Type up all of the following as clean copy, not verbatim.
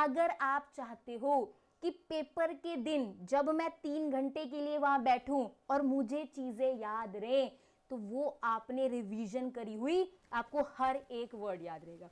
अगर आप चाहते हो कि पेपर के दिन जब मैं 3 घंटे के लिए वहां बैठूं और मुझे चीजें याद रहें, तो वो आपने रिवीजन करी हुई आपको हर एक वर्ड याद रहेगा।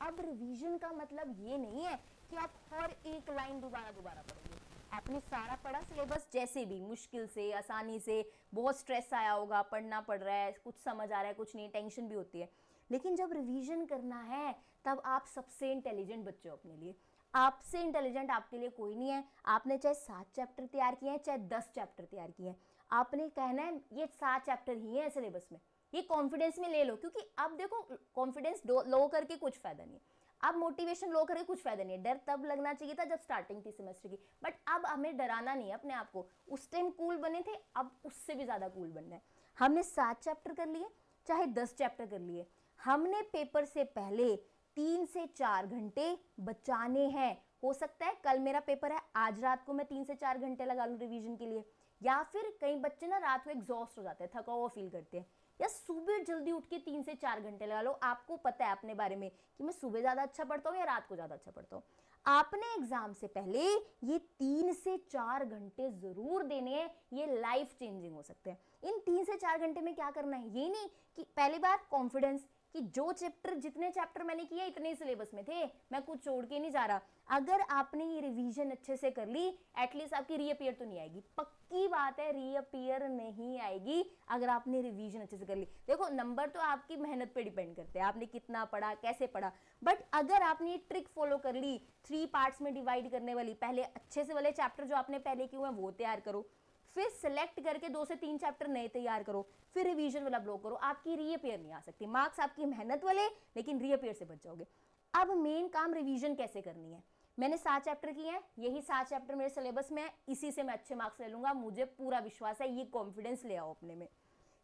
अब रिवीजन का मतलब ये नहीं है कि आप हर एक लाइन दोबारा पढ़ोगे। आपने सारा पढ़ा सिलेबस, जैसे भी मुश्किल से आसानी से, बहुत स्ट्रेस आया होगा, पढ़ना पड़ रहा है, कुछ समझ आ रहा है कुछ नहीं, टेंशन भी होती है, लेकिन जब रिवीजन करना है तब आप सबसे इंटेलिजेंट बच्चे हो अपने लिए। आपसे इंटेलिजेंट आपके लिए कोई नहीं है। आपने चाहे 7 चैप्टर तैयार किए हैं चाहे 10 चैप्टर तैयार किए हैं, आपने कहना है ये 7 चैप्टर ही है सिलेबस में, ये कॉन्फिडेंस में ले लो। क्योंकि अब देखो, कॉन्फिडेंस लो करके कुछ फायदा नहीं है, अब मोटिवेशन लो करके कुछ फायदा नहीं है। डर तब लगना चाहिए था जब स्टार्टिंग थी सेमेस्टर की, बट अब हमें डराना नहीं है अपने आप को। उस टाइम कूल बने थे, अब उससे भी ज्यादा कूल बनना है। हमने 7 चैप्टर कर लिए चाहे 10 चैप्टर कर लिए, हमने पेपर से पहले 3 से 4 घंटे बचाने हैं। हो सकता है कल मेरा पेपर है, आज रात को मैं 3 से 4 घंटे लगा लूं रिवीजन के लिए, या फिर कई बच्चे ना रात को एग्जॉस्ट हो जाते हैं, थका हुआ फील करते हैं, या सुबह जल्दी उठ के 3 से 4 घंटे लगा लो। आपको पता है अपने बारे में कि मैं सुबह ज्यादा अच्छा पढ़ता हूँ या रात को ज्यादा अच्छा पढ़ता हूँ। आपने एग्जाम से पहले ये 3 से 4 घंटे जरूर देने हैं, ये लाइफ चेंजिंग हो सकते हैं। इन 3 से 4 घंटे में क्या करना है, ये नहीं कि पहली बार कॉन्फिडेंस कि जो चैप्टर, जितने चैप्टर मैंने किए इतने सिलेबस में थे, मैं कुछ छोड़ के नहीं जा रहा। अगर आपने ये रिवीजन अच्छे से कर ली, एटलीस्ट आपकी रीअपियर तो नहीं आएगी। पक्की बात है, रीअपियर नहीं आएगी अगर आपने रिवीजन अच्छे से कर ली। देखो, नंबर तो आपकी मेहनत पे डिपेंड करते हैं, आपने कितना पढ़ा, कैसे पढ़ा, बट अगर आपने ये ट्रिक फॉलो कर ली 3 पार्ट्स में डिवाइड करने वाली, पहले अच्छे से वाले चैप्टर जो आपने पहले किए हुए हैं वो तैयार करो, फिर सिलेक्ट करके 2 से 3 चैप्टर नए तैयार करो, फिर रिवीजन वाला ब्लॉक करो, आपकी रीअपियर नहीं आ सकती। मार्क्स आपकी मेहनत वाले, लेकिन रीअपियर से बच जाओगे। अब मेन काम रिवीजन कैसे करनी है। मैंने 7 चैप्टर किए हैं, यही 7 चैप्टर मेरे सिलेबस में है, इसी से मैं अच्छे मार्क्स ले लूंगा, मुझे पूरा विश्वास है। ये कॉन्फिडेंस ले आओ अपने में।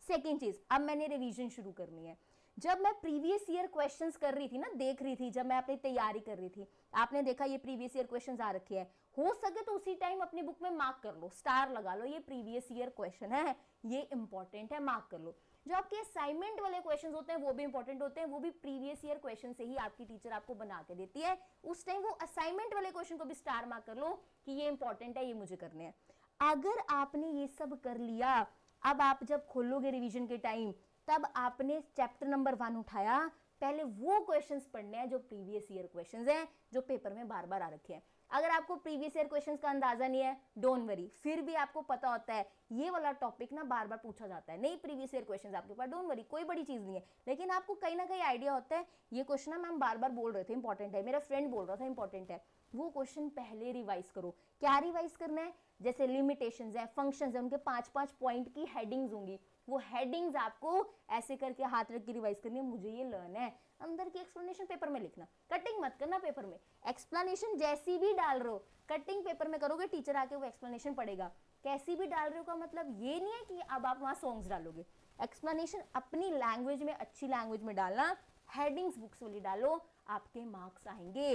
सेकेंड चीज, अब मैंने रिवीजन शुरू करनी है। जब मैं प्रीवियस ईयर क्वेश्चंस कर रही थी ना, देख रही थी, जब मैं अपनी तैयारी कर रही थी, आपने देखा ये प्रीवियस ईयर क्वेश्चंस आ रखे हैं, हो सके तो उसी टाइम अपनी बुक में मार्क कर लो, स्टार लगा लो, ये प्रीवियस ईयर क्वेश्चन है, ये इंपॉर्टेंट है, मार्क कर लो। जो आपके असाइनमेंट वाले क्वेश्चंस होते हैं वो भी इंपॉर्टेंट होते हैं, वो भी प्रीवियस ईयर क्वेश्चन से ही आपकी टीचर आपको बना के देती है। उस टाइम वो असाइनमेंट वाले क्वेश्चन को भी स्टार मार्क कर लो कि ये इंपॉर्टेंट है, ये मुझे करने हैं। अगर आपने ये सब कर लिया, अब आप जब खोलोगे रिवीजन के टाइम, तब आपने चैप्टर नंबर 1 उठाया, पहले वो क्वेश्चंस पढ़ने हैं जो प्रीवियस ईयर क्वेश्चंस हैं, जो पेपर में बार बार आ रखे हैं। अगर आपको प्रीवियस ईयर क्वेश्चंस का अंदाजा नहीं है, डोंट वरी, फिर भी आपको पता होता है ये वाला टॉपिक ना बार बार पूछा जाता है, नहीं प्रीवियस ईयर क्वेश्चंस आपके पास, डोंट वरी, कोई बड़ी चीज नहीं है, लेकिन आपको कहीं ना कहीं आइडिया होता है ये क्वेश्चन ना मैम बार बार बोल रहे थे इंपॉर्टेंट है, मेरा फ्रेंड बोल रहा था इंपॉर्टेंट है। वो क्वेश्चन पहले रिवाइज करो। क्या रिवाइज करना है, जैसे लिमिटेशंस है, फंक्शंस है, उनके 5-5 पॉइंट की हेडिंग्स होंगी, वो हेडिंग्स आपको ऐसे करके हाथ रख के रिवाइज करनी है, मुझे ये लर्न है। अंदर की एक्सप्लेनेशन पेपर में लिखना, कटिंग मत करना पेपर में, एक्सप्लेनेशन जैसी भी डाल रहे हो कटिंग पेपर में करोगे, टीचर आके वो एक्सप्लेनेशन पढ़ेगा। कैसी भी डाल रहे हो का मतलब ये नहीं है कि अब आप वहां सॉन्ग्स डालोगे, एक्सप्लेनेशन अपनी लैंग्वेज में, अच्छी लैंग्वेज में डालना, हेडिंग्स बुक्स वाली डालो, आपके मार्क्स आएंगे।